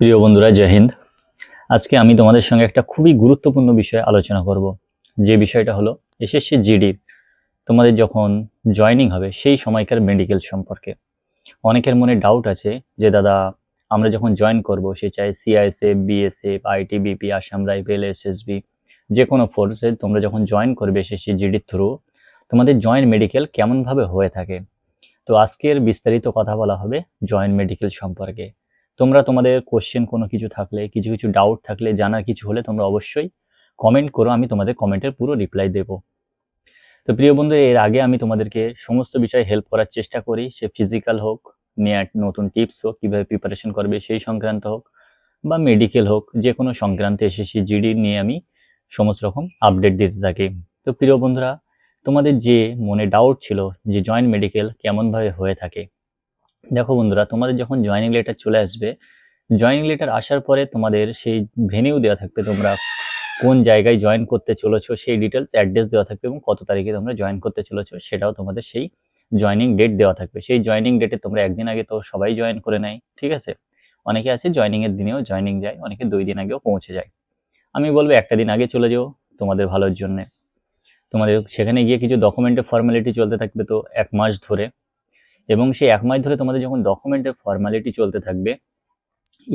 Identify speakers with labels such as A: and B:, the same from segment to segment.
A: প্রিয় বন্ধুরা, জয় হিন্দ। আজকে আমি তোমাদের সঙ্গে একটা খুবই গুরুত্বপূর্ণ বিষয়ে আলোচনা করব। যে বিষয়টা হলো এসএসসি জিডির তোমাদের যখন জয়েনিং হবে সেই সময়কার মেডিকেল সম্পর্কে। অনেকের মনে ডাউট আছে যে দাদা, আমরা যখন জয়েন করব, সে চাই CISF, BSF, ITBP, Assam rifle, SSB, যে কোনো ফোর্সে তোমরা যখন জয়েন করবে এসএসসি জিডির থ্রু, তোমাদের জয়েন্ট মেডিকেল কেমনভাবে হয়ে থাকে। তো আজকের বিস্তারিত কথা বলা হবে জয়েন্ট মেডিকেল সম্পর্কে। তোমরা তোমাদের কোশ্চেন কোনো কিছু থাকলে, কিছু কিছু ডাউট থাকলে, জানার কিছু হলে তোমরা অবশ্যই কমেন্ট করো, আমি তোমাদের কমেন্টের পুরো রিপ্লাই দেব। তো প্রিয় বন্ধু, এর আগে আমি তোমাদেরকে সমস্ত বিষয়ে হেল্প করার চেষ্টা করি, সে ফিজিক্যাল হোক, নেট নতুন টিপস হোক, কীভাবে প্রিপারেশন করবে সেই সংক্রান্ত হোক, বা মেডিকেল হোক, যে কোনো সংক্রান্তে এসএসসি জিডি নিয়ে আমি সমস্ত রকম আপডেট দিতে থাকি। তো প্রিয় বন্ধুরা, তোমাদের যে মনে ডাউট ছিল যে জয়েন্ট মেডিকেল কেমনভাবে হয়ে থাকে, দেখো বন্ধুরা, তোমাদের যখন জয়েনিং লেটার চলে আসবে, জয়েনিং লেটার আসার পরে তোমাদের সেই ভেনিউ দেওয়া থাকবে, তোমরা কোন জায়গায় জয়েন করতে চলেছো সেই ডিটেলস, অ্যাড্রেস দেওয়া থাকবে, এবং কত তারিখে তোমরা জয়েন করতে চলেছো সেটাও তোমাদের সেই জয়েনিং ডেট দেওয়া থাকবে। সেই জয়েনিং ডেটে তোমরা একদিন আগে তো সবাই জয়েন করে নেয়, ঠিক আছে। অনেকে আছে জয়েনিংয়ের দিনেও জয়েনিং যায়, অনেকে 2 দিন আগেও পৌঁছে যায়। আমি বলবো একটা দিন আগে চলে যাও তোমাদের ভালোর জন্যে। তোমাদের সেখানে গিয়ে কিছু ডকুমেন্টের ফর্মালিটি চলতে থাকবে তো 1 মাস ধরে, এবং সেই 1 মাস ধরে তোমাদের যখন ডকুমেন্টের ফর্মালিটি চলতে থাকবে,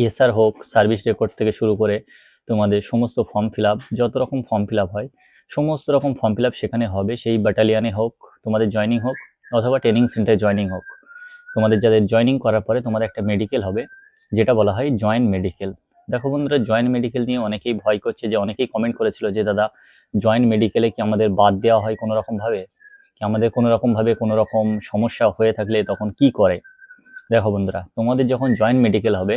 A: এসআর হোক, সার্ভিস রেকর্ড থেকে শুরু করে তোমাদের সমস্ত ফর্ম ফিল আপ, যত রকম ফর্ম ফিল আপ হয় সমস্ত রকম ফর্ম ফিল আপ সেখানে হবে। সেই ব্যাটালিয়ানে হোক তোমাদের জয়নিং হোক, অথবা ট্রেনিং সেন্টারে জয়নিং হোক, তোমাদের যাদের জয়নিং করার পরে তোমাদের একটা মেডিকেল হবে, যেটা বলা হয় জয়েন্ট মেডিকেল। দেখো বন্ধুরা, জয়েন্ট মেডিকেল নিয়ে অনেকেই ভয় করছে, যে অনেকেই কমেন্ট করেছিল যে দাদা, জয়েন্ট মেডিকেলে কি আমাদের বাদ দেওয়া হয় কোনো রকমভাবে, কি আমাদের কোনো রকমভাবে কোনো রকম সমস্যা হয়ে থাকলে তখন কি করে। দেখো বন্ধুরা, তোমাদের যখন জয়েন্ট মেডিকেল হবে,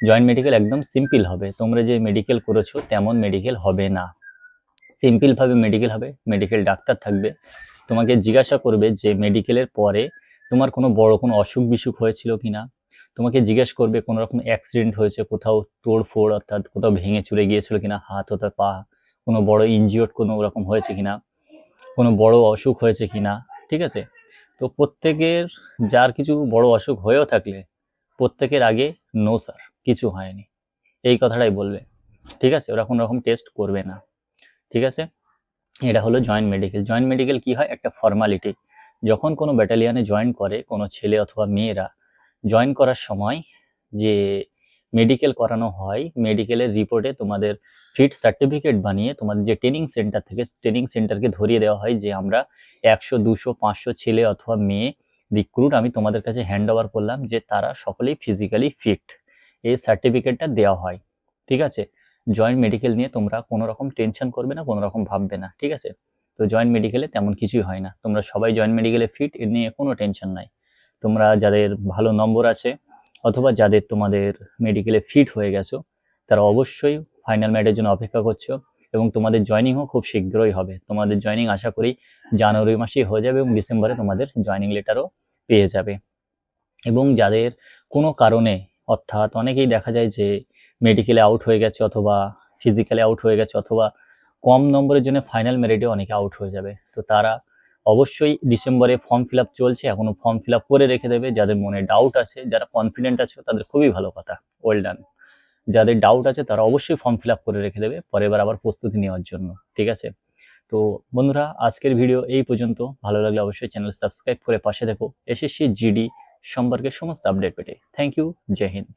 A: জয়েন্ট মেডিকেল একদম সিম্পল হবে। তোমরা যে মেডিকেল করেছো তেমন মেডিকেল হবে না, সিম্পলভাবে মেডিকেল হবে। মেডিকেল ডাক্তার থাকবে, তোমাকে জিজ্ঞাসা করবে যে মেডিকেলের পরে তোমার কোনো বড় কোনো অসুখ বিসুখ হয়েছিল কিনা, তোমাকে জিজ্ঞেস করবে কোনো রকম অ্যাক্সিডেন্ট হয়েছে, কোথাও তোড়ফোড় অর্থাৎ কোথাও ভেঙে চুরে গিয়েছিল কিনা হাত অথবা পা, কোনো বড় ইনজিওর্ড কোনো রকম হয়েছে কিনা, কোনো বড় অসুখ হয়েছে কিনা, ঠিক আছে। তো প্রত্যেকের, যার কিছু বড় অসুখ হয়েও থাকলে প্রত্যেকের আগে নো স্যার, কিছু হয়নি, এই কথাটাই বলবে, ঠিক আছে। ওরা কোনো রকম টেস্ট করবে না, ঠিক আছে। এটা হলো জয়েন্ট মেডিকেল। জয়েন্ট মেডিকেল কি হয়, একটা ফর্মালিটি। যখন কোনো ব্যাটালিয়ানে জয়েন করে কোনো ছেলে অথবা মেয়েরা, জয়েন করার সময় যে মেডিকেল করানো হয়, মেডিকেলের রিপোর্টে তোমাদের ফিট সার্টিফিকেট বানিয়ে তোমাদের যে ট্রেনিং সেন্টার থেকে, ট্রেনিং সেন্টারকে ধরিয়ে দেওয়া হয় যে আমরা 100, 200, 500 ছেলে অথবা মেয়ে রিক্রুট আমি তোমাদের কাছে হ্যান্ড ওভার করলাম, যে তারা সকলেই ফিজিক্যালি ফিট, এই সার্টিফিকেটটা দেওয়া হয়, ঠিক আছে। জয়েন্ট মেডিকেল নিয়ে তোমরা কোনো রকম টেনশন করবে না, কোনো রকম ভাববে না, ঠিক আছে। তো জয়েন্ট মেডিকেলে তেমন কিছুই হয় না, তোমরা সবাই জয়েন্ট মেডিকেলে ফিট, এ নিয়ে কোনো টেনশন নাই। তোমরা যাদের ভালো নম্বর আছে অথবা যাদের তোমাদের মেডিকেলে ফিট হয়ে গেছো, তারা অবশ্যই ফাইনাল ম্যাটের জন্য অপেক্ষা করছো, এবং তোমাদের জয়েনিংও খুব শীঘ্রই হবে। তোমাদের জয়েনিং আশা করি জানুয়ারি মাসেই হয়ে যাবে, এবং ডিসেম্বরে তোমাদের জয়েনিং লেটারও পেয়ে যাবে। এবং যাদের কোনো কারণে, অর্থাৎ অনেকেই দেখা যায় যে মেডিকেলে আউট হয়ে গেছে, অথবা ফিজিক্যালি আউট হয়ে গেছে, অথবা কম নম্বরের জন্য ফাইনাল মেরিটে অনেকে আউট হয়ে যাবে, তো তারা অবশ্যই ডিসেম্বরে ফর্ম ফিল আপ চলছে, এখনও ফর্ম ফিল আপ করে রেখে দেবে। যাদের মনে ডাউট আছে, যারা কনফিডেন্ট আছে তাদের খুবই ভালো কথা, ওয়েল ডান। যাদের ডাউট আছে তারা অবশ্যই ফর্ম ফিল আপ করে রেখে দেবে পরের বার আবার প্রস্তুতি নেওয়ার জন্য, ঠিক আছে। তো বন্ধুরা, আজকের ভিডিও এই পর্যন্ত। ভালো লাগলে অবশ্যই চ্যানেল সাবস্ক্রাইব করে পাশে দেখো এসএসসি জিডি সম্পর্কে সমস্ত আপডেট পেতে। থ্যাংক ইউ, জয় হিন্দ।